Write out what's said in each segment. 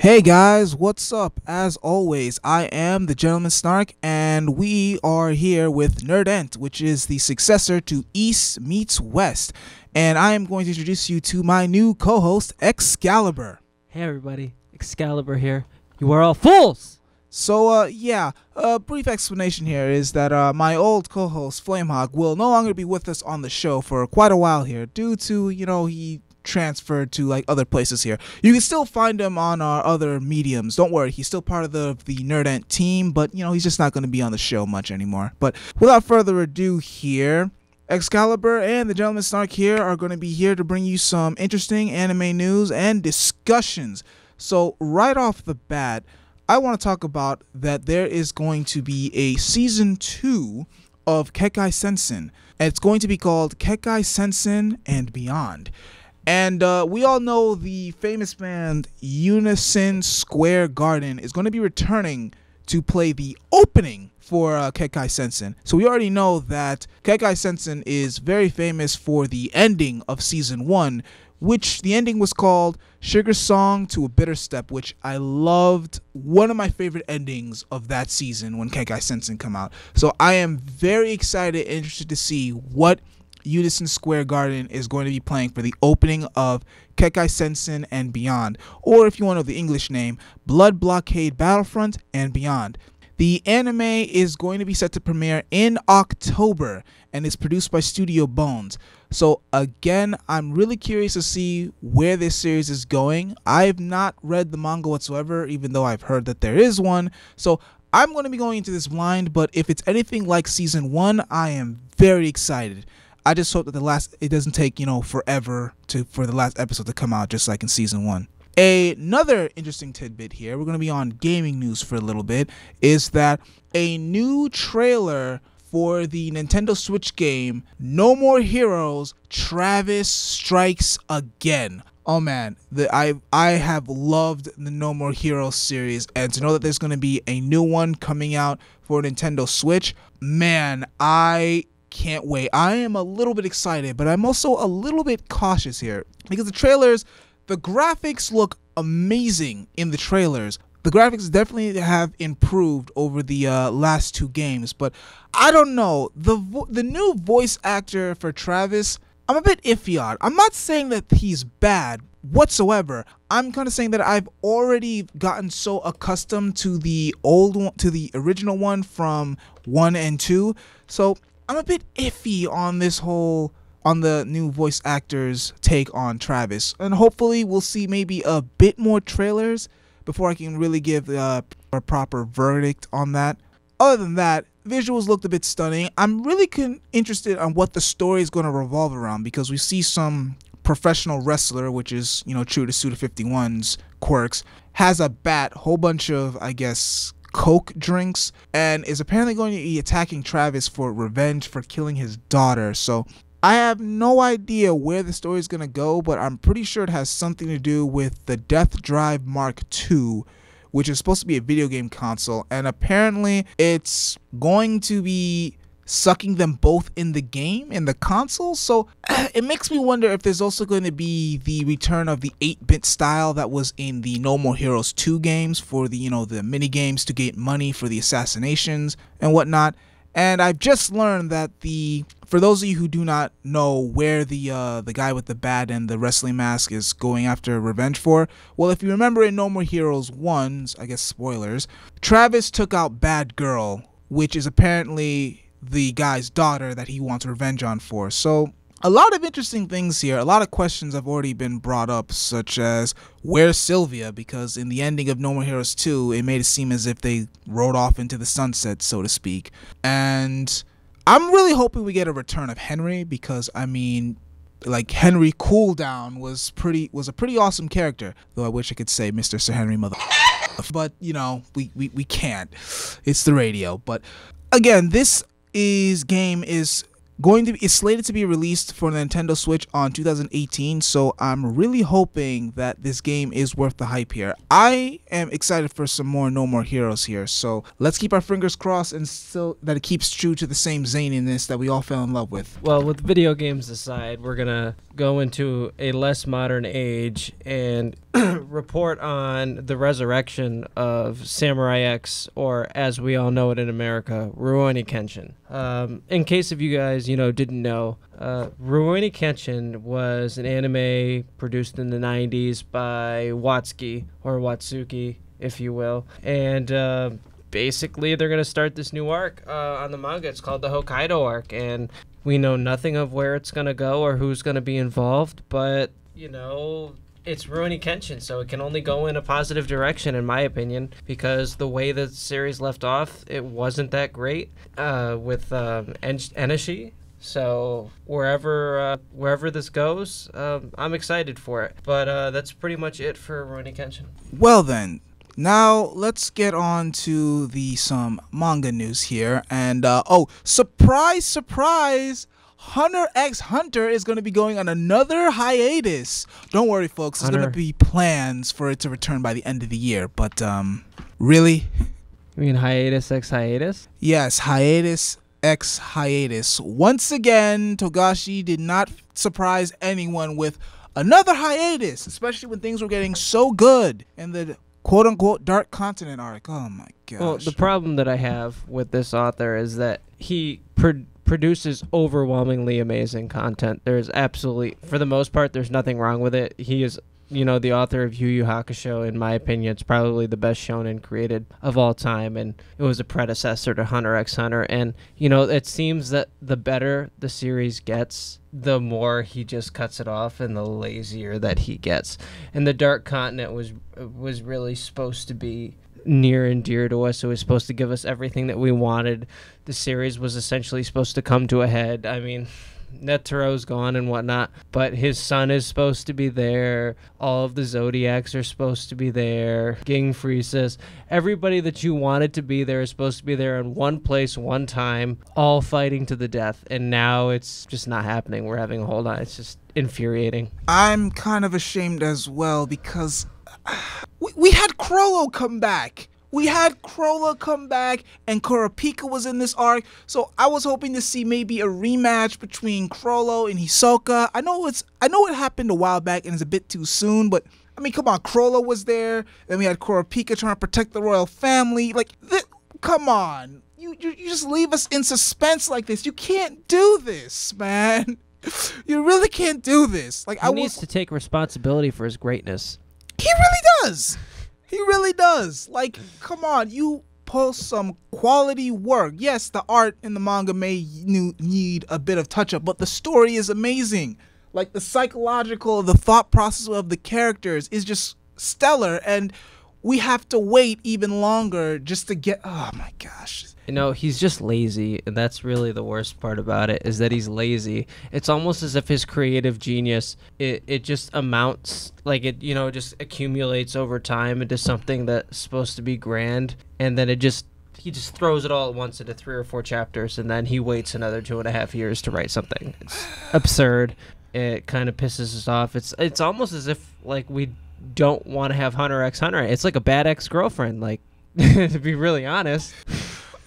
Hey guys, what's up? As always, I am the Gentleman Snark, and we are here with Nerdent, which is the successor to East Meets West. And I am going to introduce you to my new co-host, Excalibur. Hey everybody, Excalibur here. You are all fools! So, a brief explanation here is that my old co-host, Flamehawk, will no longer be with us on the show for quite a while here due to, he transferred to like other places here. You can still find him on our other mediums. Don't worry, he's still part of the Nerdent team, but he's just not going to be on the show much anymore. But without further ado here, Excalibur and the Gentleman Snark here are going to be here to bring you some interesting anime news and discussions. So right off the bat, I want to talk about that there is going to be a season 2 of Kekkai Sensen, and it's going to be called Kekkai Sensen and Beyond. And we all know the famous band Unison Square Garden is going to be returning to play the opening for Kekkai Sensen. So we already know that Kekkai Sensen is very famous for the ending of season 1, which the ending was called Sugar Song to a Bitter Step, which I loved. One of my favorite endings of that season when Kekkai Sensen come out. So I am very excited and interested to see what Unison Square Garden is going to be playing for the opening of Kekkai Sensen and Beyond, or if you want to know the English name, Blood Blockade Battlefront and Beyond. The anime is going to be set to premiere in October and is produced by Studio Bones. So again, I'm really curious to see where this series is going. I've not read the manga whatsoever, even though I've heard that there is one. So I'm going to be going into this blind, but if it's anything like season 1, I am very excited. I just hope that it doesn't take, forever for the last episode to come out, just like in season 1. Another interesting tidbit here, we're going to be on gaming news for a little bit, is that a new trailer for the Nintendo Switch game, No More Heroes, Travis Strikes Again. Oh man, I have loved the No More Heroes series, and to know that there's going to be a new one coming out for Nintendo Switch, man, I can't wait. I am a little bit excited, but I'm also a little bit cautious here because the graphics look amazing in the trailers. The graphics definitely have improved over the last 2 games, but I don't know. The new voice actor for Travis, I'm a bit iffy on. I'm not saying that he's bad whatsoever. I'm kind of saying that I've already gotten so accustomed to the original one from 1 and 2, so I'm a bit iffy on the new voice actor's take on Travis, and hopefully we'll see maybe a bit more trailers before I can really give a proper verdict on that. Other than that, visuals looked a bit stunning. I'm really interested on what the story is going to revolve around, because we see some professional wrestler, which is true to Suda 51's quirks, has a bat, whole bunch of Coke drinks, and is apparently going to be attacking Travis for revenge for killing his daughter. So I have no idea where the story is going to go, but I'm pretty sure it has something to do with the Death Drive Mark II, which is supposed to be a video game console, and apparently it's going to be sucking them both in the game, in the console. So it makes me wonder if there's also going to be the return of the 8-bit style that was in the No More Heroes 2 games for the the mini games to get money for the assassinations and whatnot. And I've just learned that for those of you who do not know where the guy with the bat and the wrestling mask is going after revenge for, well, if you remember in No More Heroes 1's, I guess spoilers, Travis took out Bad Girl, which is apparently the guy's daughter that he wants revenge on for. So a lot of interesting things here. A lot of questions have already been brought up, such as where's Sylvia, because in the ending of No More Heroes 2 it made it seem as if they rode off into the sunset, so to speak. And I'm really hoping we get a return of Henry, because Henry Cooldown was a pretty awesome character, though I wish I could say Mr. Sir Henry mother, but we can't. It's the radio. But again, this game is slated to be released for Nintendo Switch on 2018, so I'm really hoping that this game is worth the hype here. I am excited for some more No More Heroes here, so let's keep our fingers crossed and still that it keeps true to the same zaniness that we all fell in love with. Well, with video games aside, we're gonna go into a less modern age, and report on the resurrection of Samurai X, or as we all know it in America, Rurouni Kenshin. In case of you guys, didn't know, Rurouni Kenshin was an anime produced in the 90s by Watsuki, or Watsuki, if you will. And basically, they're going to start this new arc on the manga. It's called the Hokkaido arc, and we know nothing of where it's going to go or who's going to be involved, but, it's Rurouni Kenshin, so it can only go in a positive direction, in my opinion, because the way the series left off, it wasn't that great with Enishi. So wherever this goes, I'm excited for it. But that's pretty much it for Rurouni Kenshin. Well then, now let's get on to some manga news here. And surprise, surprise! Hunter x Hunter is going to be going on another hiatus. Don't worry, folks. There's going to be plans for it to return by the end of the year. But, really? You mean hiatus x hiatus? Yes, hiatus x hiatus. Once again, Togashi did not surprise anyone with another hiatus, especially when things were getting so good in the quote-unquote Dark Continent arc. Oh, my gosh. Well, the problem that I have with this author is that he produces overwhelmingly amazing content. There's absolutely, for the most part, there's nothing wrong with it. He is, the author of Yu Yu Hakusho. In my opinion, it's probably the best shonen created of all time, and it was a predecessor to Hunter x Hunter. And, it seems that the better the series gets, the more he just cuts it off and the lazier that he gets. And the Dark Continent was really supposed to be near and dear to us. It was supposed to give us everything that we wanted. The series was essentially supposed to come to a head. I mean, Netero's gone and whatnot, but his son is supposed to be there. All of the Zodiacs are supposed to be there. Ging Friesas, everybody that you wanted to be there is supposed to be there in one place, one time, all fighting to the death. And now it's just not happening. We're having a hold on. It's just infuriating. I'm kind of ashamed as well because we had Crollo come back. We had Crollo come back, and Kurapika was in this arc, so I was hoping to see maybe a rematch between Crollo and Hisoka. I know it happened a while back and it's a bit too soon, but I mean, come on, Crollo was there, then we had Kurapika trying to protect the royal family. Come on, you just leave us in suspense like this. You can't do this, man. You really can't do this. He needs to take responsibility for his greatness. He really does. He really does. Come on, you post some quality work. Yes, the art in the manga may need a bit of touch-up, but the story is amazing. The psychological, the thought process of the characters is just stellar, and we have to wait even longer just to get... Oh, my gosh. He's just lazy, and that's really the worst part about it, is that he's lazy. It's almost as if his creative genius, it just amounts, just accumulates over time into something that's supposed to be grand, and then he just throws it all at once into 3 or 4 chapters, and then he waits another 2.5 years to write something. It's absurd. It kind of pisses us off. It's almost as if, we don't want to have Hunter x Hunter. It's like a bad ex-girlfriend, to be really honest.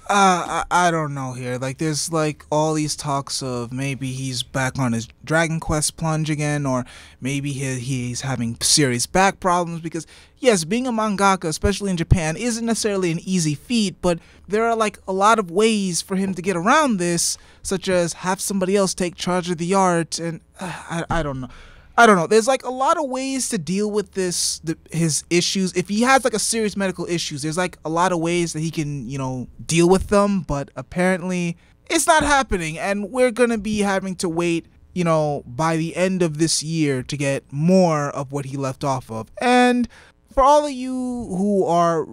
I don't know here. There's all these talks of maybe he's back on his Dragon Quest plunge again, or maybe he's having serious back problems, because yes, being a mangaka, especially in Japan, isn't necessarily an easy feat, but there are a lot of ways for him to get around this, such as have somebody else take charge of the art, and I don't know. I don't know. There's a lot of ways to deal with his issues. If he has a serious medical issues, there's a lot of ways that he can, deal with them. But apparently it's not happening. And we're going to be having to wait, by the end of this year to get more of what he left off of. And for all of you who are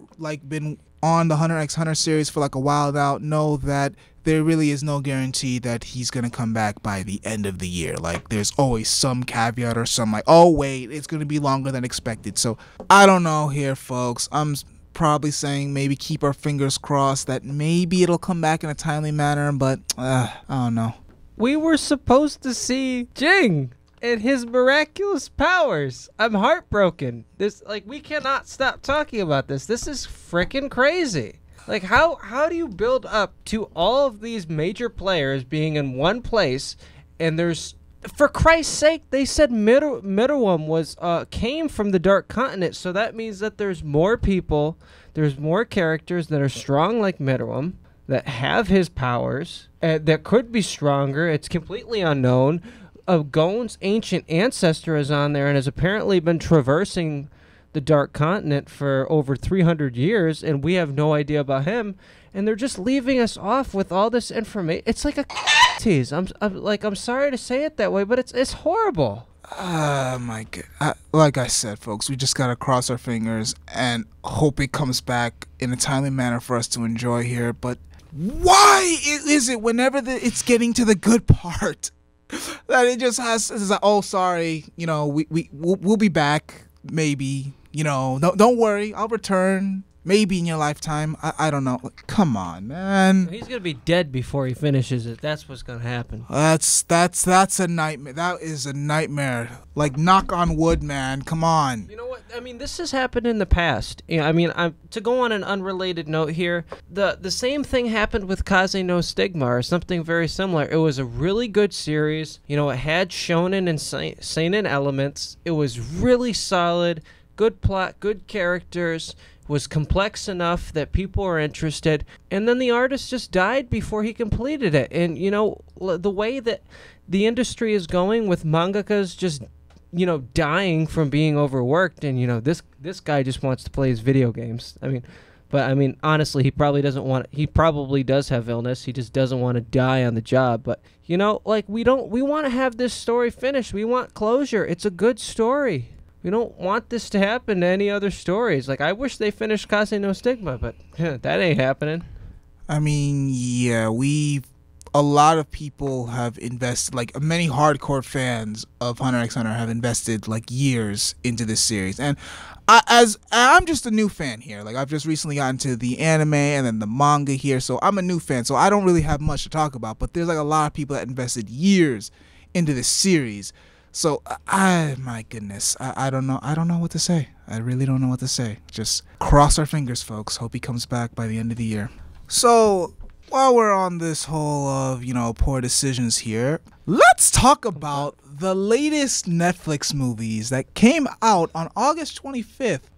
been on the Hunter x Hunter series for a while now, know that there really is no guarantee that he's going to come back by the end of the year. There's always some caveat or some oh wait, it's going to be longer than expected. So I don't know here, folks. I'm probably saying maybe keep our fingers crossed that maybe it'll come back in a timely manner, but I don't know. We were supposed to see Jing and his miraculous powers. I'm heartbroken. We cannot stop talking about this. This is freaking crazy. How do you build up to all of these major players being in one place, and there's For Christ's sake, they said Miruam was came from the Dark Continent, so that means that there's more people, there's more characters that are strong like Miruam, that have his powers, that could be stronger. It's completely unknown. Gon's ancient ancestor is on there and has apparently been traversing the Dark Continent for over 300 years, and we have no idea about him. And they're just leaving us off with all this information. It's like a tease. I'm sorry to say it that way, but it's horrible. My God. Like I said, folks, we just gotta cross our fingers and hope it comes back in a timely manner for us to enjoy here. But why is it whenever it's getting to the good part that it just has? It's like, oh, sorry, we'll be back, maybe. Don't worry, I'll return. Maybe in your lifetime. I don't know. Come on, man. He's gonna be dead before he finishes it. That's what's gonna happen. That's a nightmare. That is a nightmare. Like, knock on wood, man. Come on. You know what? I mean, this has happened in the past. To go on an unrelated note here, the same thing happened with Kaze no Stigma, or something very similar. It was a really good series. It had shonen and seinen elements. It was really solid. Good plot, good characters. Was complex enough that people were interested, and then the artist just died before he completed it. And the way that the industry is going with mangakas just dying from being overworked, and this guy just wants to play his video games. But honestly, he probably does have illness. He just doesn't want to die on the job. But we want to have this story finished. We want closure. It's a good story. We don't want this to happen to any other stories. Like, I wish they finished Kaze no Stigma, but that ain't happening. Yeah, a lot of people have invested, like, many hardcore fans of Hunter x Hunter have invested, like, years into this series. And I'm just a new fan here. Like, I've just recently gotten to the anime and then the manga here, so I'm a new fan, so I don't really have much to talk about. But there's, like, a lot of people that invested years into this series. So, my goodness, I don't know. I don't know what to say. I really don't know what to say. Just cross our fingers, folks. Hope he comes back by the end of the year. So, while we're on this whole of, poor decisions here, let's talk about the latest Netflix movies that came out on August 25th.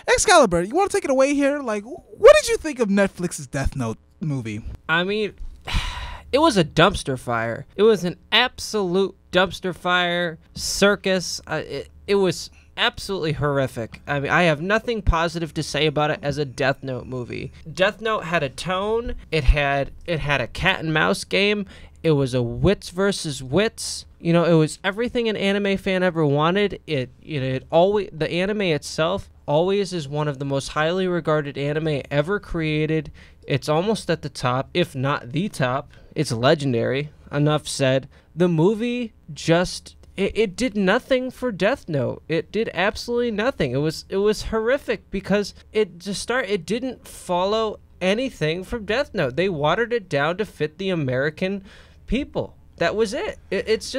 Excalibur, you want to take it away here? Like, what did you think of Netflix's Death Note movie? It was a dumpster fire. It was an absolute dumpster fire circus. It was absolutely horrific. I have nothing positive to say about it as a Death Note movie. Death Note had a tone. It had a cat and mouse game. It was a wits versus wits. It was everything an anime fan ever wanted. The anime itself always is one of the most highly regarded anime ever created. It's almost at the top, if not the top. It's legendary. Enough said. The movie just it did nothing for Death Note. It did absolutely nothing. It was horrific because it didn't follow anything from Death Note. They watered it down to fit the American people. That was it. It's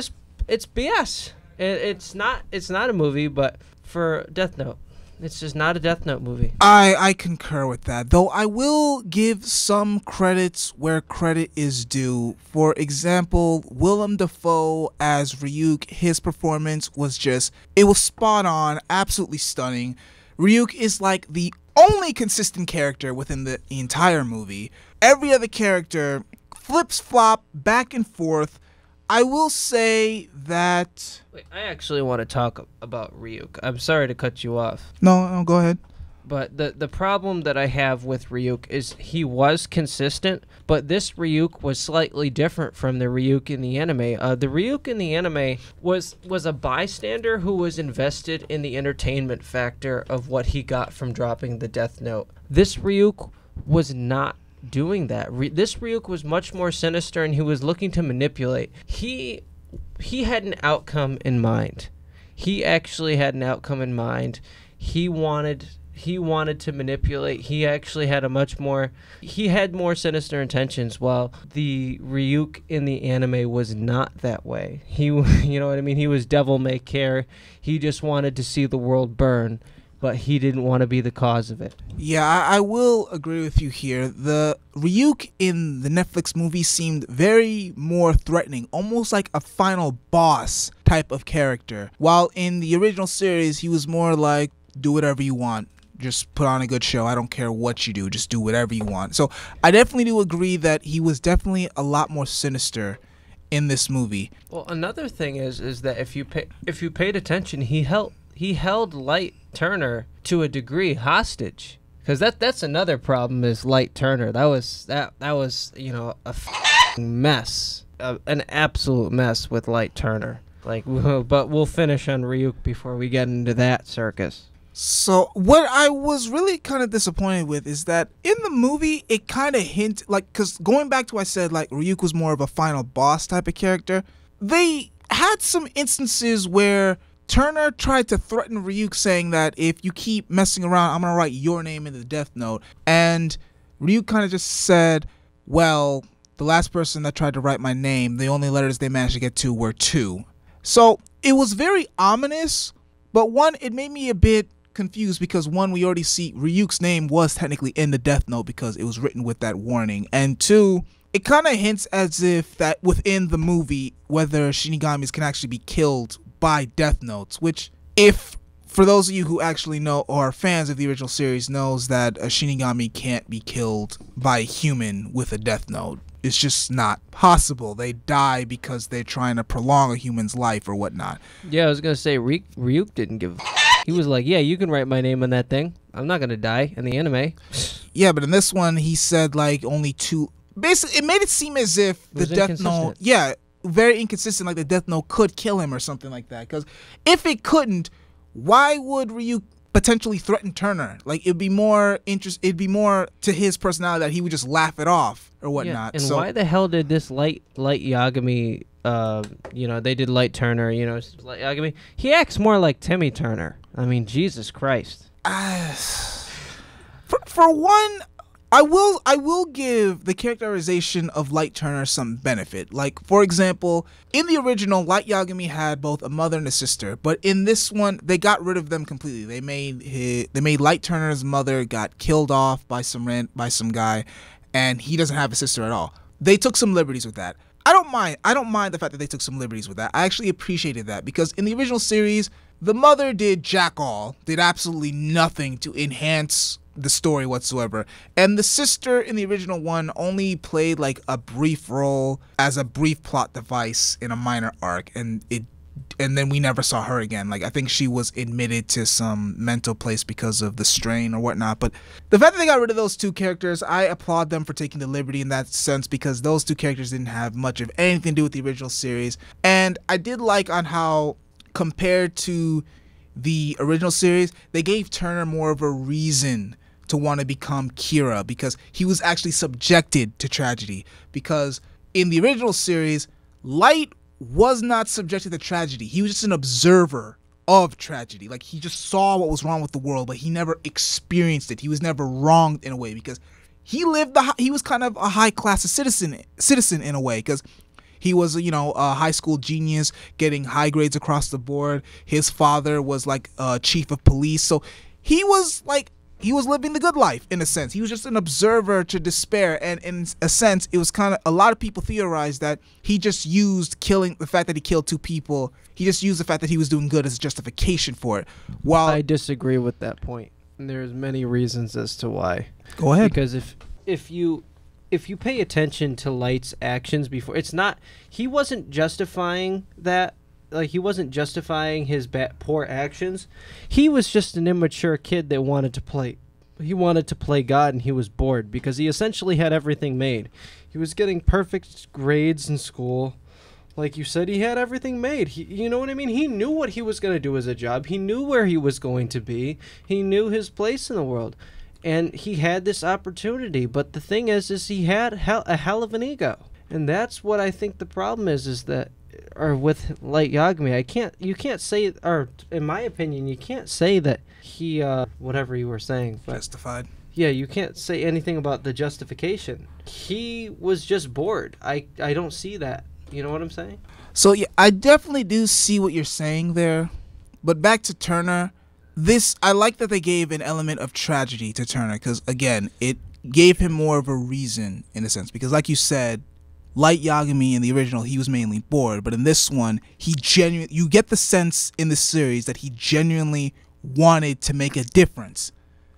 BS. It's not a movie, but for Death Note. It's just not a Death Note movie. I concur with that, though I will give some credits where credit is due. For example, Willem Dafoe as Ryuk, his performance was it was spot on, absolutely stunning. Ryuk is like the only consistent character within the entire movie. Every other character flips flop back and forth. I will say that... Wait, I actually want to talk about Ryuk. I'm sorry to cut you off. No, go ahead. But the problem that I have with Ryuk is he was consistent, but this Ryuk was slightly different from the Ryuk in the anime. The Ryuk in the anime was a bystander who was invested in the entertainment factor of what he got from dropping the Death Note. This Ryuk was not doing that. This Ryuk was much more sinister, and he was looking to manipulate. He had an outcome in mind. He actually had an outcome in mind. He wanted to manipulate. He actually had he had more sinister intentions, while the Ryuk in the anime was not that way. He you know what I mean? He was devil may care. He just wanted to see the world burn. but he didn't want to be the cause of it. Yeah, I will agree with you here. The Ryuk in the Netflix movie seemed very more threatening, almost like a final boss type of character. While in the original series, he was more like, do whatever you want. Just put on a good show. I don't care what you do. Just do whatever you want. So I definitely do agree that he was definitely a lot more sinister in this movie. Well, another thing is that if you paid attention, he held Light Turner to a degree hostage. Because that's another problem is Light Turner. That was a mess, an absolute mess with Light Turner. But we'll finish on Ryuk before we get into that circus. So what I was really kind of disappointed with is that in the movie it kind of because going back to what I said, like Ryuk was more of a final boss type of character. They had some instances where Turner tried to threaten Ryuk, saying that if you keep messing around, I'm going to write your name in the death note. And Ryuk kind of just said, well, the last person that tried to write my name, the only letters they managed to get to were 2. So it was very ominous, but one, it made me a bit confused because one, we already see Ryuk's name was technically in the death note because it was written with that warning. And 2, it kind of hints as if that within the movie, whether Shinigamis can actually be killed by death notes, which if for those of you who actually know or are fans of the original series knows that a Shinigami can't be killed by a human with a death note. It's just not possible. They die because they're trying to prolong a human's life or whatnot. Yeah, I was going to say Ryuk didn't give a He was like, yeah, you can write my name on that thing. I'm not going to die in the anime. Yeah, but in this one, he said like only 2. Basically, it made it seem as if the death note, yeah, very inconsistent, like the death note could kill him or something like that. Because if it couldn't, why would Ryuk potentially threaten Turner? Like it'd be more to his personality that he would just laugh it off or whatnot. Yeah, and why the hell did this light Yagami, they did Light Turner, Light Yagami. He acts more like Timmy Turner. I mean, Jesus Christ. For one, I will give the characterization of Light Turner some benefit. Like, for example, in the original, Light Yagami had both a mother and a sister, but in this one, they got rid of them completely. They made Light Turner's mother got killed off by some guy, and he doesn't have a sister at all. They took some liberties with that. I don't mind the fact that they took some liberties with that. I actually appreciated that because in the original series, the mother did jack all, did absolutely nothing to enhance the story whatsoever, and the sister in the original one only played like a brief role as a brief plot device in a minor arc, and then we never saw her again. Like I think she was admitted to some mental place because of the strain or whatnot. But the fact that they got rid of those 2 characters, I applaud them for taking the liberty in that sense because those 2 characters didn't have much of anything to do with the original series. And I did like on how compared to the original series, they gave Turner more of a reason to want to become Kira because he was actually subjected to tragedy. Because in the original series, Light was not subjected to tragedy. He was just an observer of tragedy. Like he just saw what was wrong with the world, but he never experienced it. He was never wronged in a way because he was kind of a high class citizen in a way because he was, a high school genius getting high grades across the board. His father was like chief of police. So he was living the good life in a sense. He was just an observer to despair. And in a sense, it was kind of, a lot of people theorized that he just used the fact that he killed 2 people. He just used the fact that he was doing good as justification for it. While I disagree with that point. There's many reasons as to why. Go ahead. Because if you pay attention to Light's actions before, he wasn't justifying that. Like he wasn't justifying his poor actions. He was just an immature kid that wanted to play. He wanted to play God, and he was bored because he essentially had everything made. He was getting perfect grades in school. Like you said, he had everything made. You know what I mean? He knew what he was going to do as a job. He knew where he was going to be. He knew his place in the world. And he had this opportunity. But the thing is he had a hell of an ego. And that's what I think the problem is that, or with Light Yagami, you can't say, or in my opinion, you can't say that he, whatever you were saying. But justified. Yeah, you can't say anything about the justification. He was just bored. I don't see that. You know what I'm saying? So yeah, I definitely do see what you're saying there. But back to Turner, I like that they gave an element of tragedy to Turner, because again, it gave him more of a reason in a sense, because like you said, Light Yagami in the original, he was mainly bored, but in this one, you get the sense in the series that he genuinely wanted to make a difference.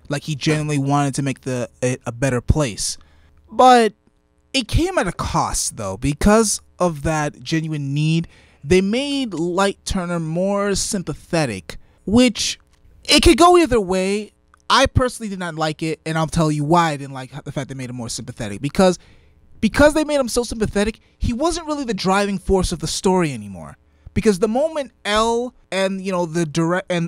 Like he genuinely wanted to make it a better place. But it came at a cost though, because of that genuine need. They made Light Turner more sympathetic, which it could go either way. I personally did not like it, and I'll tell you why I didn't like the fact they made him more sympathetic. Because they made him so sympathetic, he wasn't really the driving force of the story anymore. Because the moment L and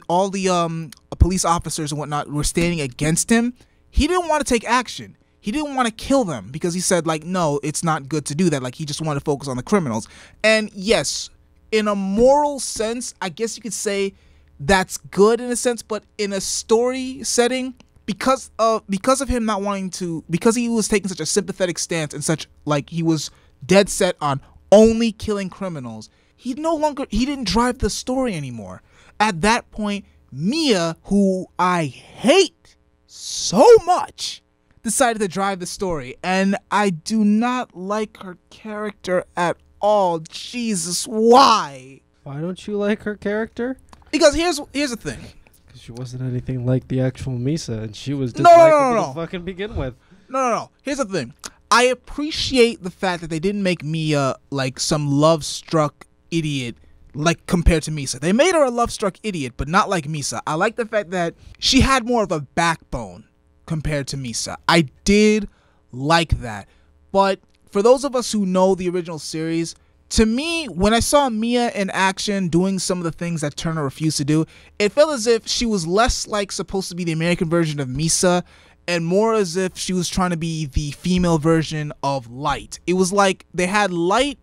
all the police officers and whatnot were standing against him, he didn't want to take action. He didn't want to kill them because he said, like, no, it's not good to do that. Like, he just wanted to focus on the criminals. And yes, in a moral sense, I guess you could say that's good in a sense, but in a story setting, because of him not wanting to, because he was taking such a sympathetic stance and such, like, he was dead set on only killing criminals, he didn't drive the story anymore. At that point, Mia, who I hate so much, decided to drive the story, and I do not like her character at all. Jesus, why? Why don't you like her character? Because here's the thing. Because she wasn't anything like the actual Misa, and she was dislikable to fucking begin with. No. Here's the thing. I appreciate the fact that they didn't make Mia like some love-struck idiot like compared to Misa. They made her a love-struck idiot, but not like Misa. I like the fact that she had more of a backbone compared to Misa. I did like that. But for those of us who know the original series, to me, when I saw Mia in action doing some of the things that Turner refused to do, it felt as if she was less like supposed to be the American version of Misa and more as if she was trying to be the female version of Light. It was like they had Light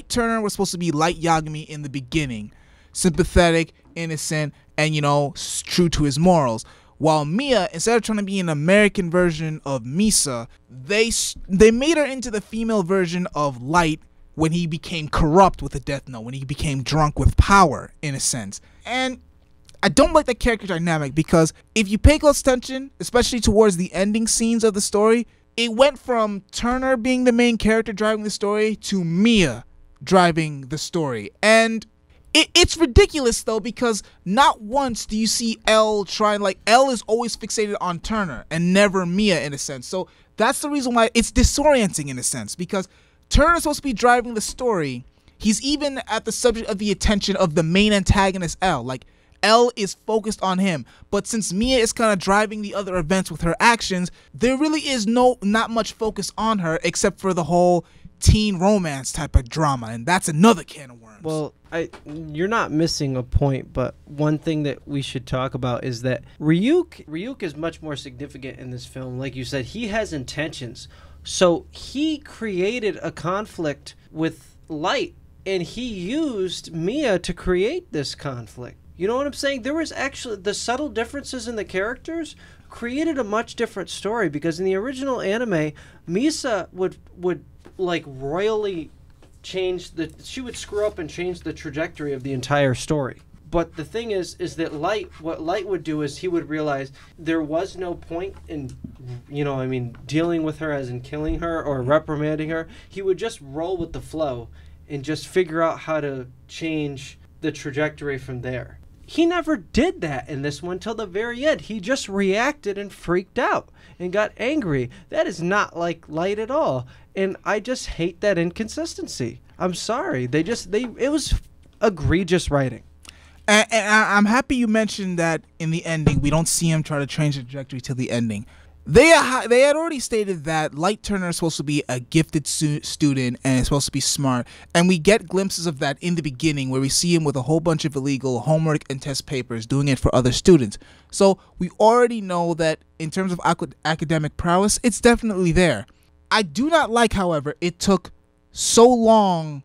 Turner was supposed to be Light Yagami in the beginning, sympathetic, innocent, and true to his morals. While Mia, instead of trying to be an American version of Misa, they made her into the female version of Light when he became corrupt with the Death Note, when he became drunk with power, in a sense. And I don't like that character dynamic because if you pay close attention, especially towards the ending scenes of the story, it went from Turner being the main character driving the story to Mia driving the story. And it's ridiculous though, because not once do you see L trying, like, L is always fixated on Turner and never Mia in a sense. So that's the reason why it's disorienting in a sense, because Turner's supposed to be driving the story. He's even at the subject of the attention of the main antagonist, L. Like, L is focused on him. But since Mia is kind of driving the other events with her actions, there really is not much focus on her except for the whole teen romance type of drama. And that's another can of worms. Well, you're not missing a point, but one thing that we should talk about is that Ryuk is much more significant in this film. Like you said, he has intentions. So he created a conflict with Light, and he used Mia to create this conflict. You know what I'm saying? There was actually the subtle differences in the characters created a much different story, because in the original anime, Misa would like royally she would screw up and change the trajectory of the entire story. But the thing is that what Light would do is he would realize there was no point in, dealing with her as in killing her or reprimanding her. He would just roll with the flow and just figure out how to change the trajectory from there. He never did that in this one till the very end. He just reacted and freaked out and got angry. That is not like Light at all. And I just hate that inconsistency. I'm sorry. It was egregious writing. And I'm happy you mentioned that in the ending, we don't see him try to change the trajectory till the ending. They had already stated that Light Turner is supposed to be a gifted student and is supposed to be smart. And we get glimpses of that in the beginning where we see him with a whole bunch of illegal homework and test papers doing it for other students. So we already know that in terms of academic prowess, it's definitely there. I do not like, however, it took so long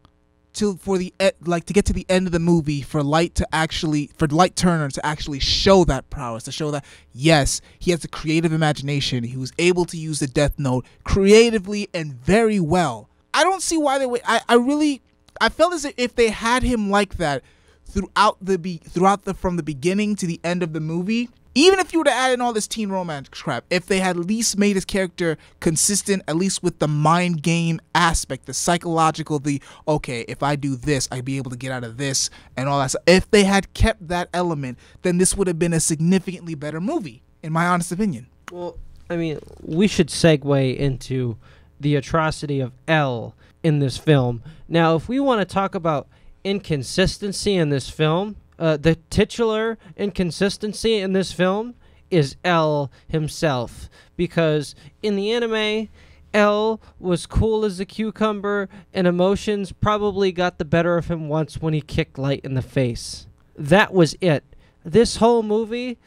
to get to the end of the movie for Light Turner to actually show that prowess, to show that yes, he has a creative imagination. He was able to use the Death Note creatively and very well. I don't see why they wait. I felt as if they had him like that from the beginning to the end of the movie. Even if you were to add in all this teen romance crap, if they had at least made his character consistent, at least with the mind game aspect, the psychological, okay, if I do this, I'd be able to get out of this and all that stuff. If they had kept that element, then this would have been a significantly better movie, in my honest opinion. Well, I mean, we should segue into the atrocity of L in this film. Now, if we want to talk about inconsistency in this film, the titular inconsistency in this film is L himself, because in the anime, L was cool as a cucumber, and emotions probably got the better of him once when he kicked Light in the face. That was it. This whole movie,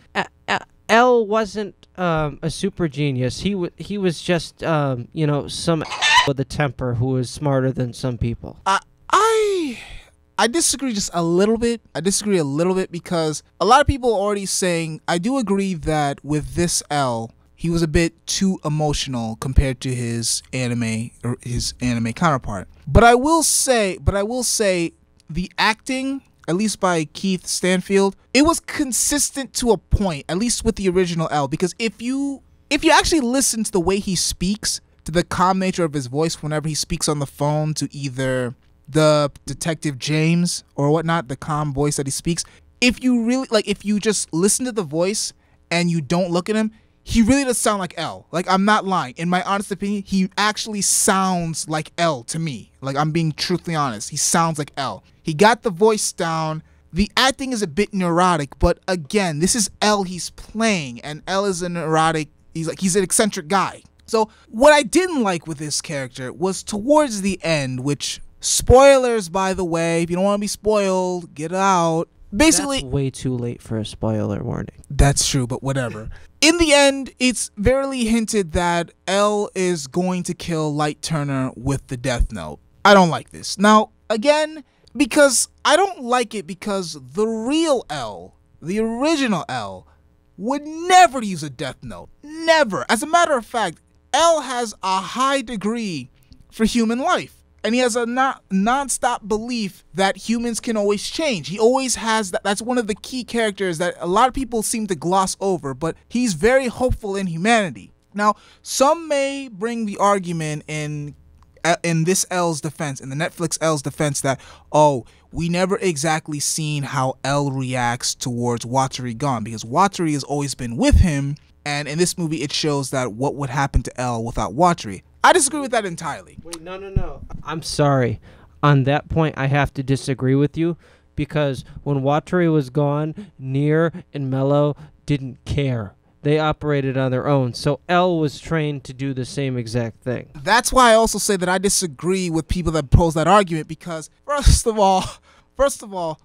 L wasn't a super genius. He was just some with a temper who was smarter than some people. I disagree just a little bit. I disagree a little bit because a lot of people are already saying, I do agree that with this L, he was a bit too emotional compared to his anime counterpart. But I will say the acting, at least by Keith Stanfield, it was consistent to a point, at least with the original L, because if you actually listen to the way he speaks, to the calm nature of his voice whenever he speaks on the phone to either the Detective James or whatnot, the calm voice that he speaks, if you just listen to the voice and you don't look at him, he really does sound like L. Like, I'm not lying. In my honest opinion, he actually sounds like L to me. Like, I'm being truthfully honest. He sounds like L. He got the voice down. The acting is a bit neurotic, but again, this is L he's playing, and L is a neurotic, he's an eccentric guy. So what I didn't like with this character was towards the end, which, spoilers, by the way, if you don't want to be spoiled, get out. Basically, that's way too late for a spoiler warning. That's true, but whatever. In the end, it's very hinted that L is going to kill Light Turner with the Death Note. I don't like this. Now, again, because I don't like it because the real L, the original L, would never use a Death Note. Never. As a matter of fact, L has a high degree for human life. And he has a non-stop belief that humans can always change. He always has that. That's one of the key characters that a lot of people seem to gloss over, but he's very hopeful in humanity. Now, some may bring the argument in this L's defense, in the Netflix L's defense, that, oh, we never exactly seen how L reacts towards Watari gone, because Watari has always been with him, and in this movie it shows that what would happen to L without Watari. I disagree with that entirely. Wait, no. I'm sorry. On that point, I have to disagree with you, because when Watari was gone, Nier and Mello didn't care. They operated on their own, so L was trained to do the same exact thing. That's why I also say that I disagree with people that pose that argument, because first of all,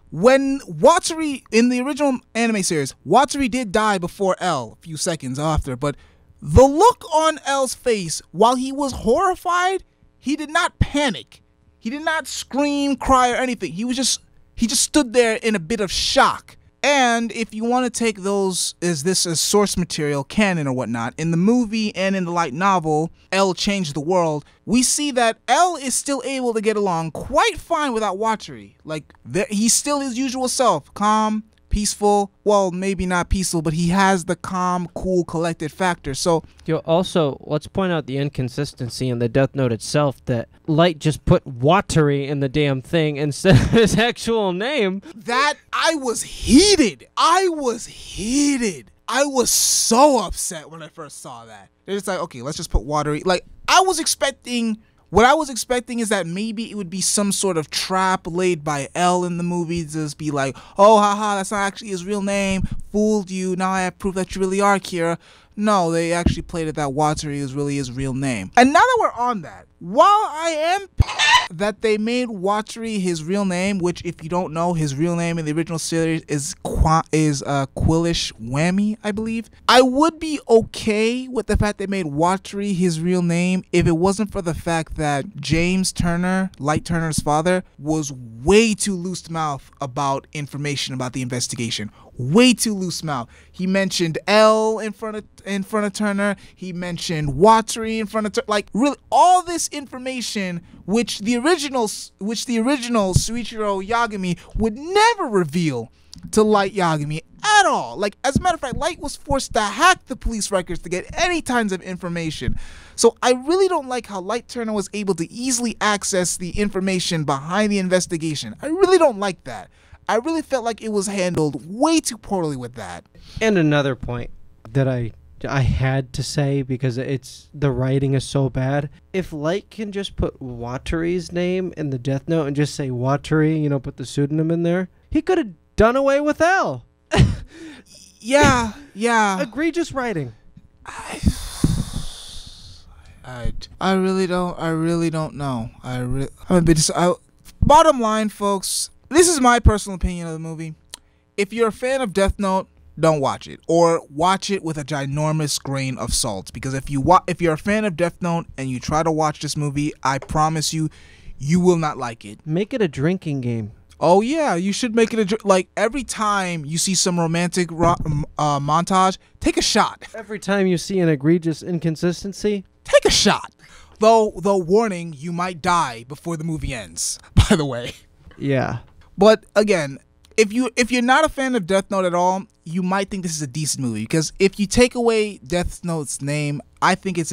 when Watari, in the original anime series, Watari did die before L, a few seconds after, but the look on L's face, while he was horrified, he did not panic. He did not scream, cry, or anything. He just stood there in a bit of shock. And if you want to take those as source material, canon or whatnot, in the movie and in the light novel, L Changed the World, we see that L is still able to get along quite fine without Watari. Like, he's still his usual self, calm, peaceful. Well, maybe not peaceful, but he has the calm, cool, collected factor. So, also, let's point out the inconsistency in the Death Note itself, that Light just put Watari in the damn thing instead of his actual name. That, I was heated. I was so upset when I first saw that. They're just like, okay, let's just put Watari. Like, what I was expecting is that maybe it would be some sort of trap laid by L in the movie to just be like, oh, haha, that's not actually his real name. Fooled you. Now I have proof that you really are Kira. No, they actually played it that Watari is really his real name. And now that we're on that, while I am that they made Watari his real name, which, if you don't know, his real name in the original series is Quillish Whammy, I believe. I would be okay with the fact they made Watari his real name if it wasn't for the fact that James Turner, Light Turner's father, was way too loose-mouthed about information about the investigation. Way too loose-mouthed. He mentioned L in front of in front of Turner. He mentioned Watari in front of Turner. Like, really, all this information, which the original Suichiro Yagami would never reveal to Light Yagami at all. Like, as a matter of fact, Light was forced to hack the police records to get any kinds of information. So I really don't like how Light Turner was able to easily access the information behind the investigation. I really don't like that. I really felt like it was handled way too poorly with that. And another point that I had to say, because the writing is so bad. If Light can just put Watari's name in the death note and just say Watari, put the pseudonym in there, he could have done away with L. Yeah. Egregious writing. I really don't know. Bottom line, folks, this is my personal opinion of the movie. If you're a fan of Death Note, don't watch it, or watch it with a ginormous grain of salt. Because if you're a fan of Death Note and you try to watch this movie, I promise you, you will not like it. Make it a drinking game. Oh yeah, you should make it like every time you see some romantic montage, take a shot. Every time you see an egregious inconsistency, take a shot. Though warning, you might die before the movie ends. By the way. Yeah. But again, if you're not a fan of Death Note at all, you might think this is a decent movie, because if you take away Death Note's name, I think it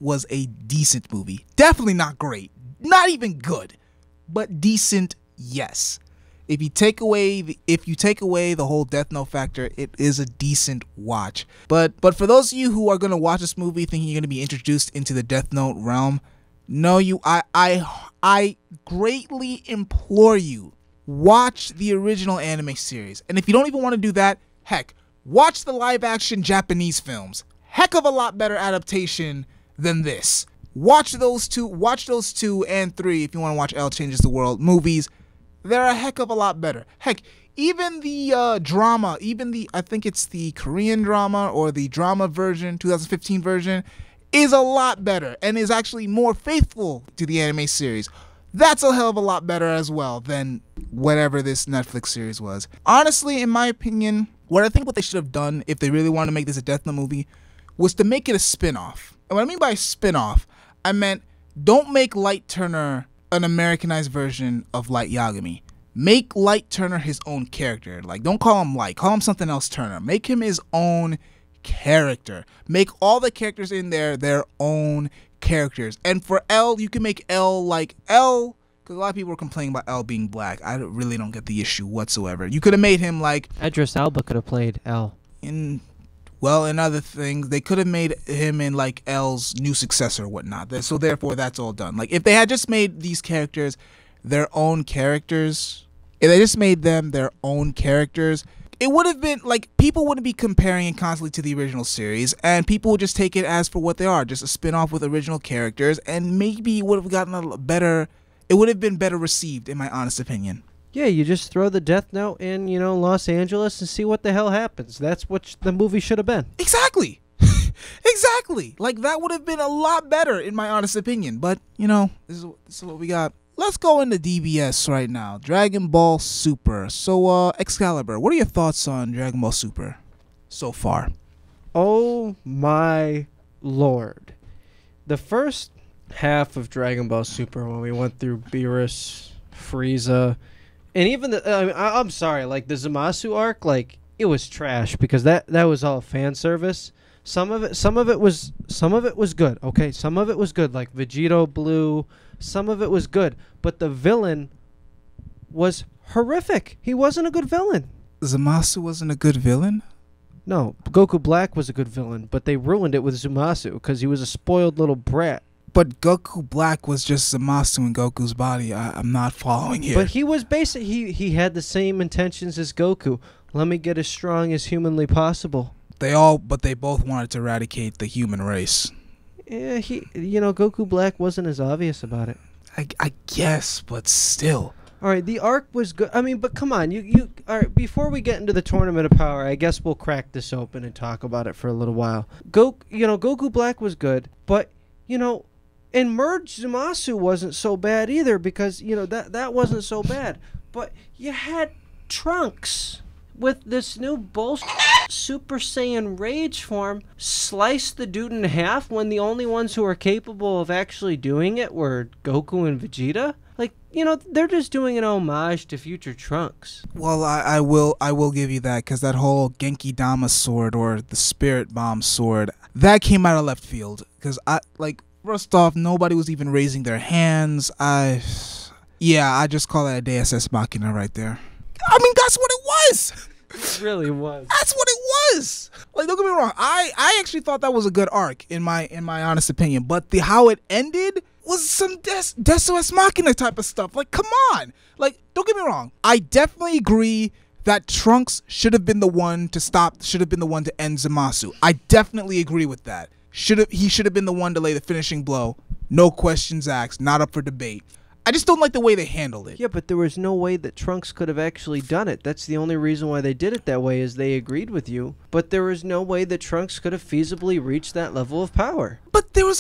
was a decent movie. Definitely not great, not even good, but decent. Yes. If you take away the whole Death Note factor, it is a decent watch. But for those of you who are gonna watch this movie thinking you're gonna be introduced into the Death Note realm, no, I greatly implore you, watch the original anime series. And if you don't even want to do that, heck, watch the live action Japanese films. Heck of a lot better adaptation than this. Watch those two and 3 if you want to watch L Changes the World movies. They're a heck of a lot better. Heck, even the drama, I think it's the Korean drama or the drama version, 2015 version, is a lot better and is actually more faithful to the anime series. That's a hell of a lot better as well than whatever this Netflix series was. Honestly, in my opinion, what they should have done if they really wanted to make this a Death Note movie was to make it a spin-off. And what I mean by spin-off, I meant don't make Light Turner an Americanized version of Light Yagami. Make Light Turner his own character. Like, don't call him Light. Call him something else Turner. Make him his own character. Make all the characters in there their own characters. And for L, you can make L like L, because a lot of people were complaining about L being black. I really don't get the issue whatsoever. You could have made him like Idris Elba could have played L. In other things, they could have made him in like L's new successor or whatnot. So therefore, that's all done. Like, if they had just made these characters their own characters, if they just made them their own characters, it would have been like, people wouldn't be comparing it constantly to the original series, and people would just take it as for what they are, just a spin-off with original characters, and maybe it would have gotten a better, it would have been better received, in my honest opinion. Yeah, you just throw the Death Note in, Los Angeles and see what the hell happens. That's what the movie should have been. Exactly. Exactly. Like, that would have been a lot better, in my honest opinion. But, this is what we got. Let's go into DBS right now. Dragon Ball Super. So, Excalibur, what are your thoughts on Dragon Ball Super so far? Oh my lord. The first half of Dragon Ball Super, when we went through Beerus, Frieza, and even I'm sorry, like the Zamasu arc, like, it was trash because that was all fan service. Some of it was good. Okay, some of it was good, like Vegito Blue. Some of it was good, but the villain was horrific. He wasn't a good villain. Zamasu wasn't a good villain? No, Goku Black was a good villain, but they ruined it with Zamasu because he was a spoiled little brat. But Goku Black was just Zamasu in Goku's body. I'm not following here. But he was he had the same intentions as Goku. Let me get as strong as humanly possible. But they both wanted to eradicate the human race. Yeah, Goku Black wasn't as obvious about it. I guess, but still. All right, the arc was good. I mean, but come on, you all right, before we get into the Tournament of Power, I guess we'll crack this open and talk about it for a little while. Goku Black was good, but and Merge Zamasu wasn't so bad either, because that wasn't so bad. But you had Trunks. with this new bullshit Super Saiyan Rage form, slice the dude in half when the only ones who are capable of actually doing it were Goku and Vegeta? Like, they're just doing an homage to future Trunks. Well, I will give you that, because that whole Genki Dama sword, or the Spirit Bomb sword, that came out of left field. Because first off, nobody was even raising their hands. I just call that a Deus Ex Machina right there. I mean, that's what it was. It really was. That's what it was. Like, don't get me wrong. I actually thought that was a good arc, in my honest opinion. But how it ended was some Deus Ex Machina type of stuff. Like, come on. Like, don't get me wrong. I definitely agree that Trunks should have been the one to end Zamasu. I definitely agree with that. He should have been the one to lay the finishing blow. No questions asked. Not up for debate. I just don't like the way they handled it. Yeah, but there was no way that Trunks could have actually done it. That's the only reason why they did it that way, is they agreed with you. But there was no way that Trunks could have feasibly reached that level of power. But there was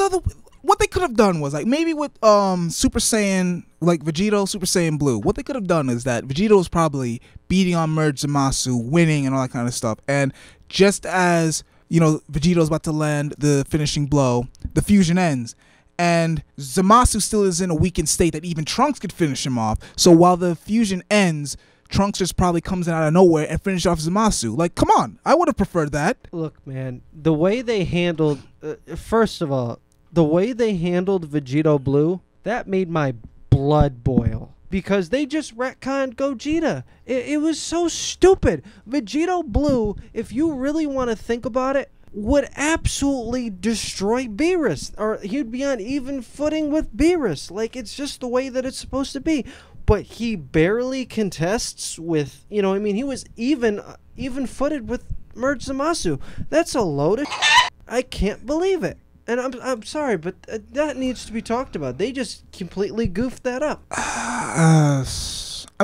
what they could have done was, like, maybe with Super Saiyan, like Vegito, Super Saiyan Blue, what they could have done is that Vegito was probably beating on Merge Zamasu, winning and all that kind of stuff. And just as, Vegito's about to land the finishing blow, the fusion ends. And Zamasu still is in a weakened state that even Trunks could finish him off. So while the fusion ends, Trunks just probably comes in out of nowhere and finishes off Zamasu. Like, come on. I would have preferred that. Look, man, the way they handled... first of all, the way they handled Vegito Blue, that made my blood boil. Because they just retconned Gogeta. It was so stupid. Vegito Blue, if you really want to think about it, would absolutely destroy Beerus, or he'd be on even footing with Beerus. Like, it's just the way that it's supposed to be. But he barely contests with, he was even footed with Merge Zamasu. That's a load of I can't believe it. And I'm sorry, but that needs to be talked about. They just completely goofed that up. I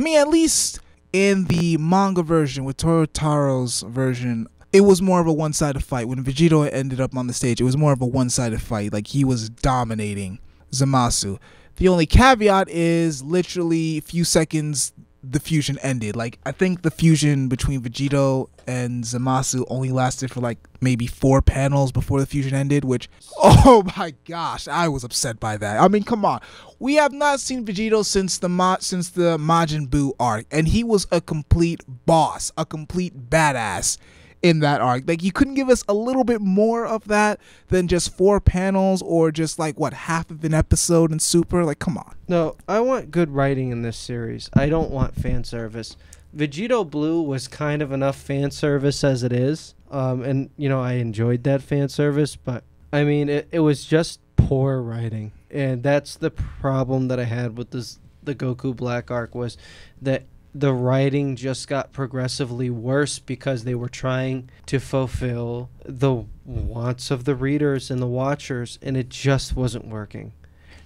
mean, at least in the manga version, with Toyotaro's version, it was more of a one-sided fight. When Vegito ended up on the stage, it was more of a one-sided fight. Like, he was dominating Zamasu. The only caveat is literally a few seconds the fusion ended. Like, I think the fusion between Vegito and Zamasu only lasted for like maybe 4 panels before the fusion ended, which, oh my gosh, I was upset by that. I mean, come on. We have not seen Vegito since the Majin Buu arc, and he was a complete boss, a complete badass in that arc. Like, you couldn't give us a little bit more of that than just 4 panels, or just like, what, half of an episode in Super? Like, come on. No, I want good writing in this series. I don't want fan service. Vegito Blue was kind of enough fan service as it is. And, I enjoyed that fan service, but I mean, it was just poor writing. And that's the problem that I had with the Goku Black arc, was that the writing just got progressively worse because they were trying to fulfill the wants of the readers and the watchers, and it just wasn't working.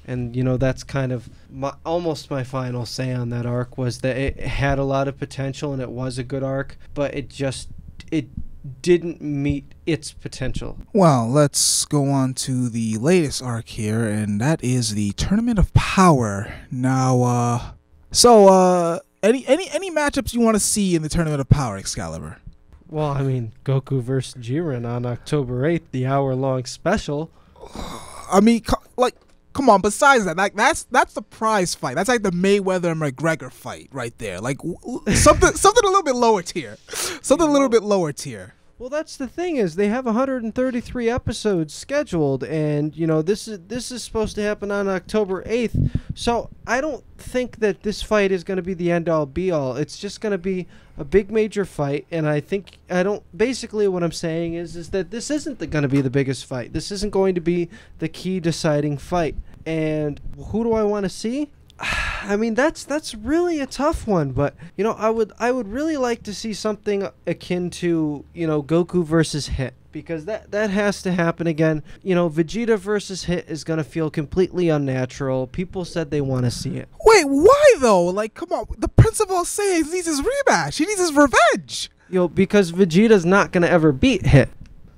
And, that's kind of almost my final say on that arc, was that it had a lot of potential and it was a good arc, but it didn't meet its potential. Well, let's go on to the latest arc here, and that is the Tournament of Power. Now, any matchups you want to see in the Tournament of Power, Excalibur? Well, I mean, Goku versus Jiren on October 8th, the hour-long special. I mean, come on, besides that, like, that's the prize fight. That's like the Mayweather and McGregor fight right there. Like, something a little bit lower tier. Something a little bit lower tier. Well, that's the thing, is they have 133 episodes scheduled, and this is supposed to happen on October 8th. So I don't think that this fight is going to be the end all be all. It's just going to be a big major fight, and basically what I'm saying is that this isn't going to be the biggest fight. This isn't going to be the key deciding fight. And who do I want to see? I mean, that's really a tough one, but I would really like to see something akin to Goku versus Hit, because that has to happen again. Vegeta versus Hit is gonna feel completely unnatural. People said they want to see it. Wait, why though? Like, come on, the Principal Saiyan needs his rematch. He needs his revenge. Because Vegeta's not gonna ever beat Hit.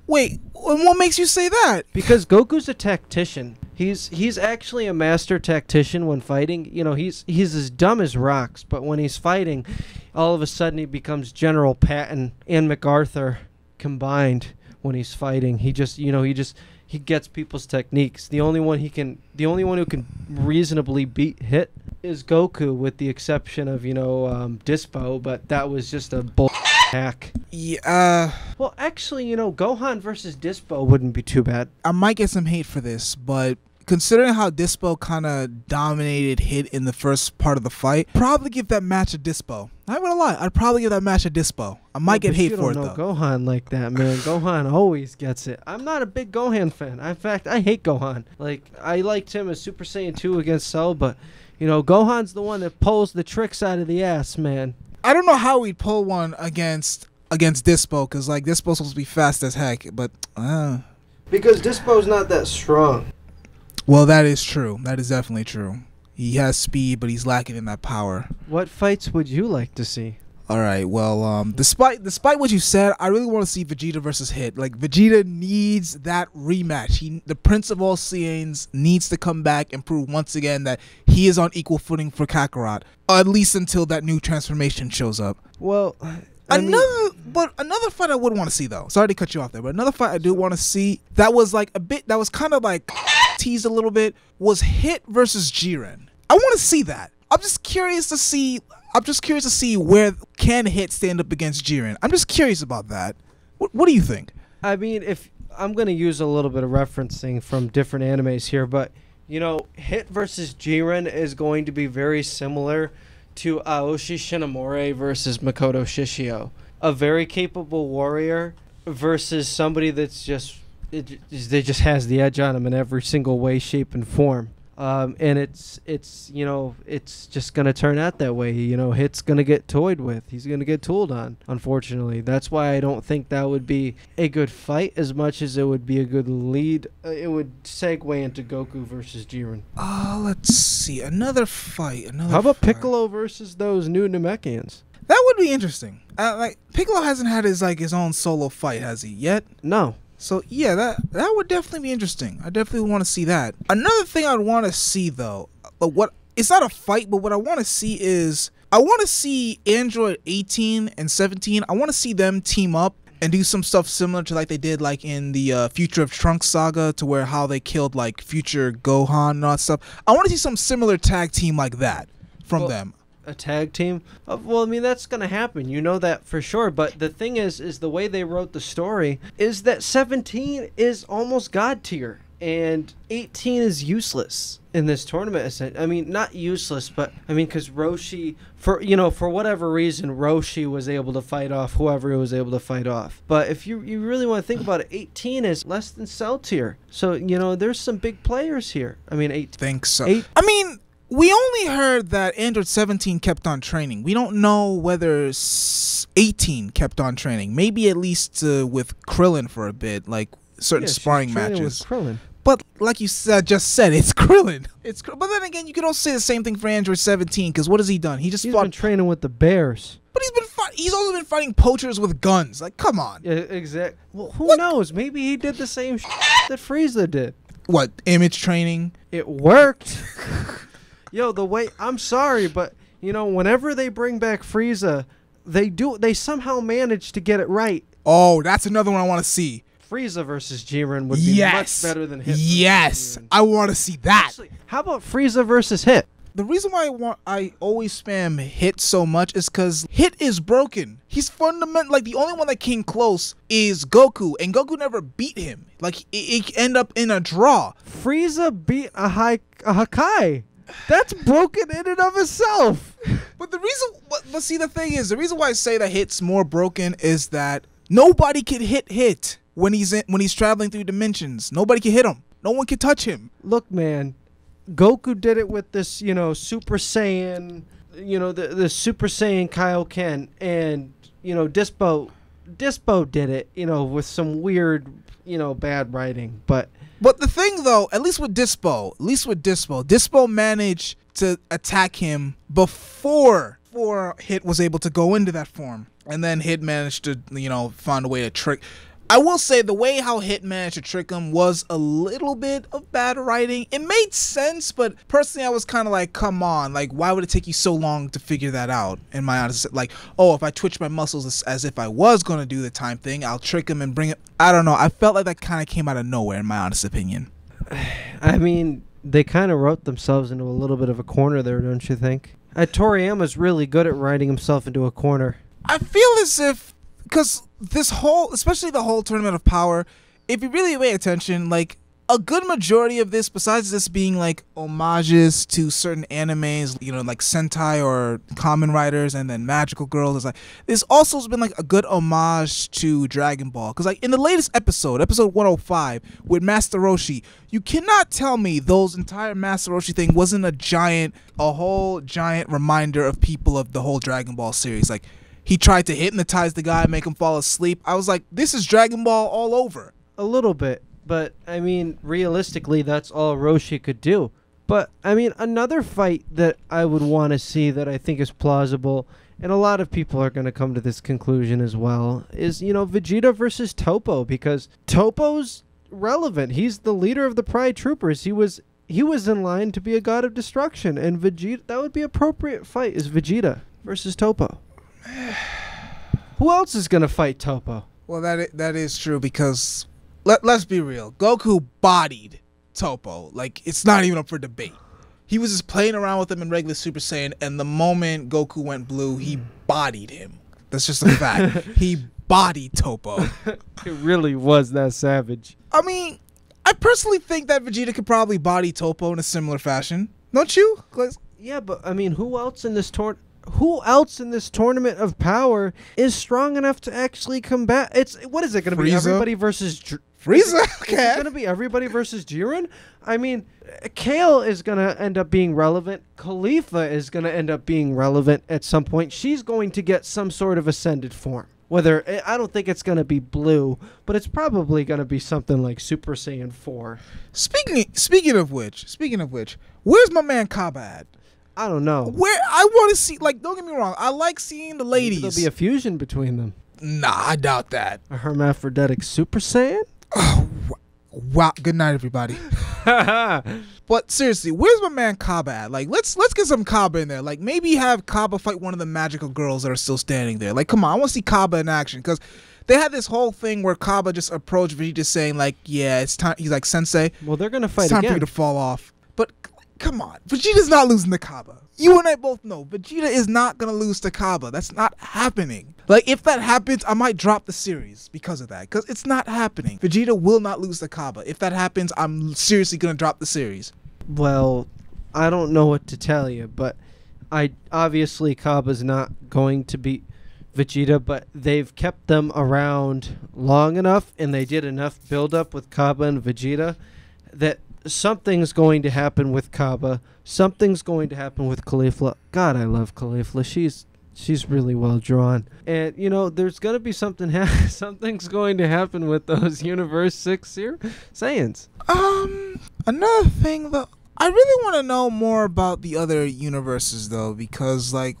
Wait, what makes you say that? Because Goku's a tactician. He's actually a master tactician when fighting. You know, he's as dumb as rocks, but when he's fighting, all of a sudden he becomes General Patton and MacArthur combined when he's fighting. He gets people's techniques. The only one who can reasonably beat Hit is Goku, with the exception of, Dispo, but that was just a bull hack. Yeah. Well, actually, Gohan versus Dispo wouldn't be too bad. I might get some hate for this, but considering how Dispo kind of dominated Hit in the first part of the fight, probably give that match a Dispo. I'm gonna lie, I'd probably give that match a Dispo. I might get hate for it, though. Gohan like that, man. Gohan always gets it. I'm not a big Gohan fan. In fact, I hate Gohan. Like, I liked him as Super Saiyan 2 against Cell, but, Gohan's the one that pulls the tricks out of the ass, man. I don't know how we'd pull one against Dispo, because, like, Dispo's supposed to be fast as heck, but, Because Dispo's not that strong. Well, that is true. That is definitely true. He has speed, but he's lacking in that power. What fights would you like to see? All right. Well, despite what you said, I really want to see Vegeta versus Hit. Like, Vegeta needs that rematch. The Prince of All Saiyans needs to come back and prove once again that he is on equal footing for Kakarot, at least until that new transformation shows up. Well, another fight I would want to see, though. Sorry to cut you off there, but another fight I do want to see that was kind of like teased a little bit was Hit versus Jiren. I want to see that. I'm just curious to see where can Hit stand up against Jiren. I'm just curious about that. What do you think? I mean, if I'm going to use a little bit of referencing from different animes here, but Hit versus Jiren is going to be very similar to Aoshi Shinomori versus Makoto Shishio. A very capable warrior versus somebody that's just has the edge on him in every single way, shape, and form. And it's just going to turn out that way. Hit's going to get toyed with. He's going to get tooled on, unfortunately. That's why I don't think that would be a good fight as much as it would be a good lead. It would segue into Goku versus Jiren. Let's see. Another fight. How about Piccolo versus those new Namekians? That would be interesting. Like, Piccolo hasn't had his own solo fight, has he, yet? No. So, yeah, that would definitely be interesting. I definitely want to see that. Another thing I'd want to see, though, it's not a fight, but what I want to see is, I want to see Android 18 and 17, I want to see them team up and do some stuff similar to like they did like in the Future of Trunks saga, to where how they killed like future Gohan and all that stuff. I want to see some similar tag team like that from them. A tag team? Well, I mean, that's going to happen. You know that for sure. But the thing is the way they wrote the story is that 17 is almost God tier and 18 is useless in this tournament. I mean, not useless, but I mean, because Roshi, for whatever reason, Roshi was able to fight off whoever he was able to fight off. But if you really want to think about it, 18 is less than Cell tier. So, there's some big players here. I mean, 18. Think so. I mean, we only heard that Android 17 kept on training. We don't know whether 18 kept on training. Maybe at least with Krillin for a bit, like certain sparring matches. With Krillin. But like you just said, it's Krillin. But then again, you could also say the same thing for Android 17, because what has he done? He's been training with the Bears. But he's also been fighting poachers with guns. Like, come on. Yeah, exactly. Well, who knows? Maybe he did the same that Frieza did. What, image training? It worked. Yo, I'm sorry, but whenever they bring back Frieza, they somehow manage to get it right. Oh, that's another one I want to see. Frieza versus Jiren would be much better than Hit. Yes, I want to see that. Actually, how about Frieza versus Hit? The reason why I always spam Hit so much is because Hit is broken. He's fundamental. Like, the only one that came close is Goku, and Goku never beat him. Like, it ended up in a draw. Frieza beat a Hakai. That's broken in and of itself. But the thing is, the reason why I say that Hit's more broken is that nobody can hit when he's traveling through dimensions. Nobody can hit him. No one can touch him. Look, man, Goku did it with this, Super Saiyan, the Super Saiyan Kaioken, and Dispo did it, with some weird, bad writing, But the thing, though, at least with Dispo managed to attack him before Hit was able to go into that form. And then Hit managed to, find a way to trick. I will say the way how Hit managed to trick him was a little bit of bad writing. It made sense, but personally I was kind of like, come on, like why would it take you so long to figure that out? In my honest, like, oh, if I twitch my muscles as if I was going to do the time thing, I'll trick him and bring it. I don't know. I felt like that kind of came out of nowhere in my honest opinion. I mean, they kind of wrote themselves into a little bit of a corner there, don't you think? Toriyama's really good at writing himself into a corner. I feel as if, because this whole, especially the whole Tournament of Power, if you really pay attention, like, a good majority of this, besides this being, like, homages to certain animes, you know, like Sentai or Kamen Riders and then Magical Girls, is like, this also has been, like, a good homage to Dragon Ball. Because, like, in the latest episode 105, with Master Roshi, you cannot tell me those entire Master Roshi thing wasn't a whole giant reminder of people of the whole Dragon Ball series. Like, he tried to hypnotize the guy, make him fall asleep. I was like, this is Dragon Ball all over. A little bit. But, I mean, realistically, that's all Roshi could do. But, I mean, another fight that I would want to see that I think is plausible, and a lot of people are going to come to this conclusion as well, is, you know, Vegeta versus Toppo, because Toppo's relevant. He's the leader of the Pride Troopers. He was in line to be a god of destruction, and Vegeta, that would be appropriate fight, is Vegeta versus Toppo. Who else is going to fight Toppo? Well, that is true, because let's be real. Goku bodied Toppo. Like, it's not even up for debate. He was just playing around with him in regular Super Saiyan, and the moment Goku went blue, he bodied him. That's just a fact. He bodied Toppo. It really was that savage. I mean, I personally think that Vegeta could probably body Toppo in a similar fashion. Don't you? Yeah, but I mean, who else in this tournament of power is strong enough to actually combat? What is it going to be? Everybody versus Frieza? Okay. Is it going to be everybody versus Jiren? I mean, Kale is going to end up being relevant. Khalifa is going to end up being relevant at some point. She's going to get some sort of ascended form. I don't think it's going to be blue, but it's probably going to be something like Super Saiyan 4. Speaking of which, where's my man Kaba at? I don't know. Where I want to see, like, don't get me wrong, I like seeing the ladies. Maybe there'll be a fusion between them. Nah, I doubt that. A hermaphroditic Super Saiyan? Oh, wow. Good night, everybody. But seriously, where's my man Kaba at? Like, let's get some Kaba in there. Like, maybe have Kaba fight one of the magical girls that are still standing there. Like, come on, I want to see Kaba in action, because they had this whole thing where Kaba just approached Vegeta saying, like, yeah, it's time. He's like, Sensei, well, they're gonna fight it's time again. for you to fall off. But come on, Vegeta's not losing to Kaba. You and I both know Vegeta is not gonna lose to Kaba. That's not happening. Like, if that happens, I might drop the series because of that, because it's not happening. Vegeta will not lose to Kaba. If that happens, I'm seriously gonna drop the series. Well, I don't know what to tell you, but obviously Kaba's not going to beat Vegeta, but they've kept them around long enough, and they did enough build-up with Kaba and Vegeta that something's going to happen with Kaba. Something's going to happen with Caulifla. God, I love Caulifla. She's really well drawn. And, you know, there's going to be something's going to happen with those Universe 6 Saiyans. Another thing, though, I really want to know more about the other universes, though, because, like,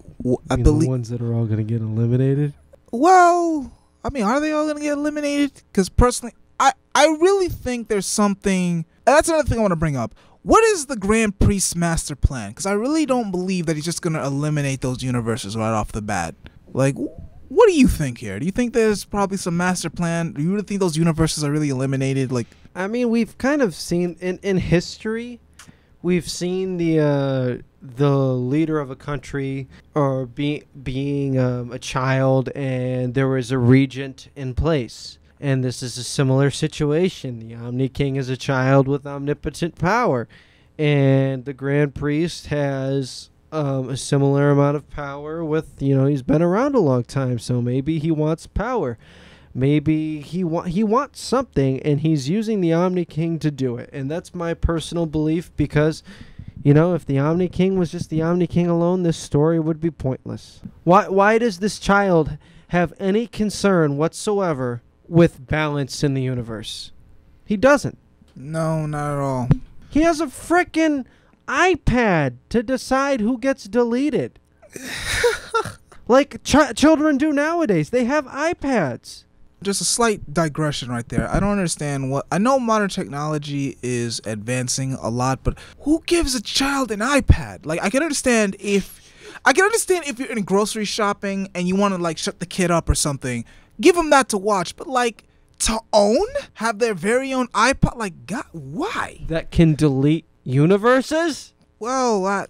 I believe the ones that are all going to get eliminated. Well, I mean, are they all going to get eliminated? Because personally, I really think there's something. That's another thing I want to bring up. What is the Grand Priest's master plan? Because I really don't believe that he's just going to eliminate those universes right off the bat. Like, what do you think here? Do you think there's probably some master plan? Do you really think those universes are really eliminated? Like, I mean, we've kind of seen in history, we've seen the leader of a country or being a child, and there was a regent in place. And this is a similar situation. The Omni King is a child with omnipotent power, and the Grand Priest has a similar amount of power with, you know, he's been around a long time, so maybe he wants power. Maybe he wants something, and he's using the Omni King to do it. And that's my personal belief, because, you know, if the Omni King was just the Omni King alone, this story would be pointless. Why does this child have any concern whatsoever with balance in the universe? He doesn't. No, not at all. He has a frickin' iPad to decide who gets deleted. Like children do nowadays. They have iPads. just a slight digression right there. I don't understand what. I know modern technology is advancing a lot, but who gives a child an iPad? Like, I can understand if you're in grocery shopping and you want to like shut the kid up or something, give them that to watch. But like to own, have their very own iPod, like, God, why? That can delete universes? Well, I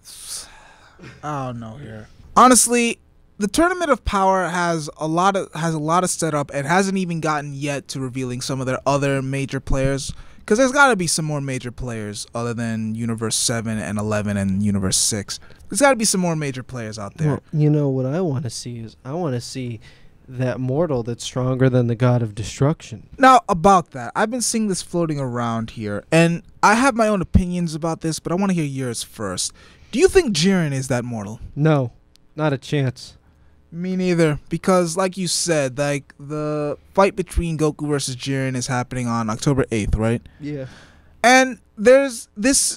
don't know here. Honestly, the Tournament of Power has a lot of setup and hasn't even gotten yet to revealing some of their other major players. Because there's got to be some more major players other than Universe 7 and 11 and Universe 6. There's got to be some more major players out there. Well, you know what I want to see is I want to see that mortal that's stronger than the god of destruction. Now, about that, I've been seeing this floating around here, and I have my own opinions about this, but I want to hear yours first. Do you think Jiren is that mortal? No, not a chance. Me neither, because like you said, like the fight between Goku versus Jiren is happening on October 8th, right? Yeah. And this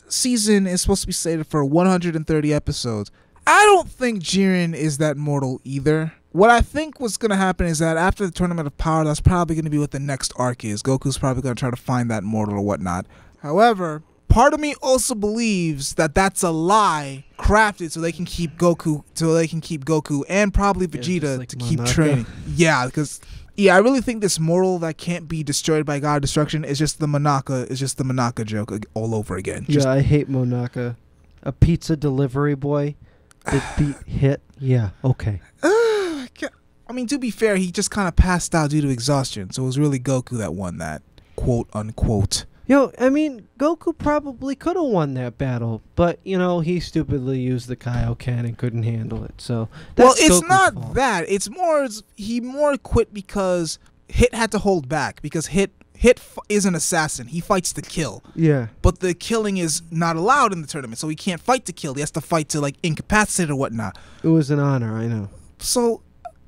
season is supposed to be slated for 130 episodes. I don't think Jiren is that mortal either. What I think what's going to happen is that after the Tournament of Power, that's probably going to be what the next arc is. Goku's probably going to try to find that mortal or whatnot. However, part of me also believes that that's a lie crafted so they can keep Goku, and probably Vegeta like to keep Monaka. training. Yeah, because I really think this mortal that can't be destroyed by God of Destruction is just the Monaka joke all over again. Yeah, I hate Monaka. A pizza delivery boy that beat Hit. Yeah, okay. I mean, to be fair, he just kind of passed out due to exhaustion, so it was really Goku that won that, quote unquote. Yo, I mean, Goku probably could have won that battle, but, you know, he stupidly used the Kaioken and couldn't handle it, so Well, that's it's Goku's not fault. that. It's more, he more quit because Hit had to hold back, because Hit is an assassin. He fights to kill. Yeah. But the killing is not allowed in the tournament, so he can't fight to kill. He has to fight to, like, incapacitate or whatnot. It was an honor, I know. So,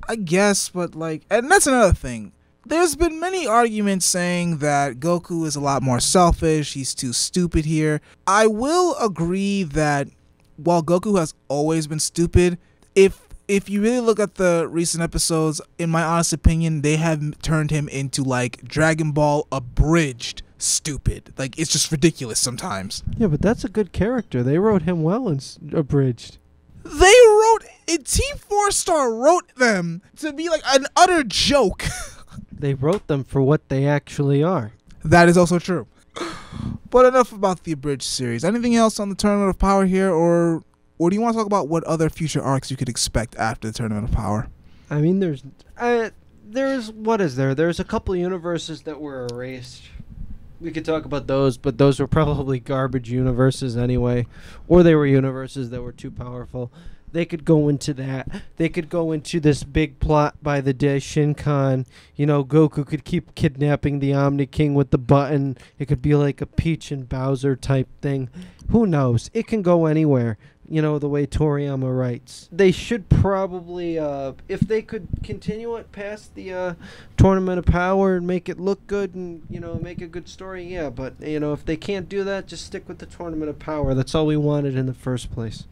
I guess, but, like, and that's another thing. There's been many arguments saying that Goku is a lot more selfish, he's too stupid here. I will agree that while Goku has always been stupid, if you really look at the recent episodes, in my honest opinion, they have turned him into like Dragon Ball abridged stupid. Like, it's just ridiculous sometimes. Yeah, but that's a good character. They wrote him well and abridged. Team 4 Star wrote them to be like an utter joke. They wrote them for what they actually are. That is also true. But enough about the abridged series. Anything else on the Tournament of Power here, or do you want to talk about what other future arcs you could expect after the Tournament of Power? I mean, there's what is there? There's a couple universes that were erased. We could talk about those, but those were probably garbage universes anyway, or they were universes that were too powerful. They could go into that. They could go into this big plot by the day Shinkan. You know, Goku could keep kidnapping the Omni King with the button. It could be like a Peach and Bowser type thing. Who knows? It can go anywhere. You know, the way Toriyama writes. They should probably, if they could continue it past the Tournament of Power and make it look good and, you know, make a good story, yeah. But, you know, if they can't do that, just stick with the Tournament of Power. That's all we wanted in the first place.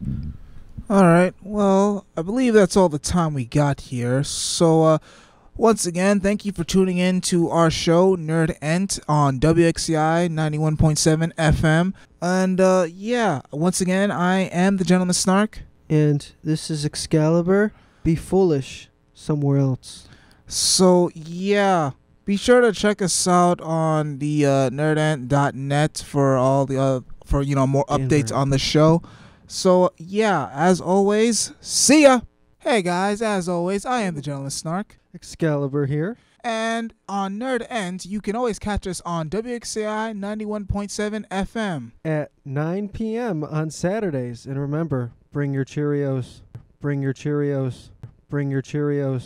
All right. Well, I believe that's all the time we got here. So, once again, thank you for tuning in to our show, Nerd Ent, on WXCI 91.7 FM. And, yeah, once again, I am the Gentleman Snark. And this is Excalibur. Be foolish somewhere else. So, yeah, be sure to check us out on the nerdent.net for all the more updates on the show. So, yeah, as always, see ya. Hey, guys, as always, I am the Gentleman Snark. Excalibur here. And on Nerd End, you can always catch us on WXCI 91.7 FM. At 9 p.m. on Saturdays. And remember, bring your Cheerios. Bring your Cheerios. Bring your Cheerios.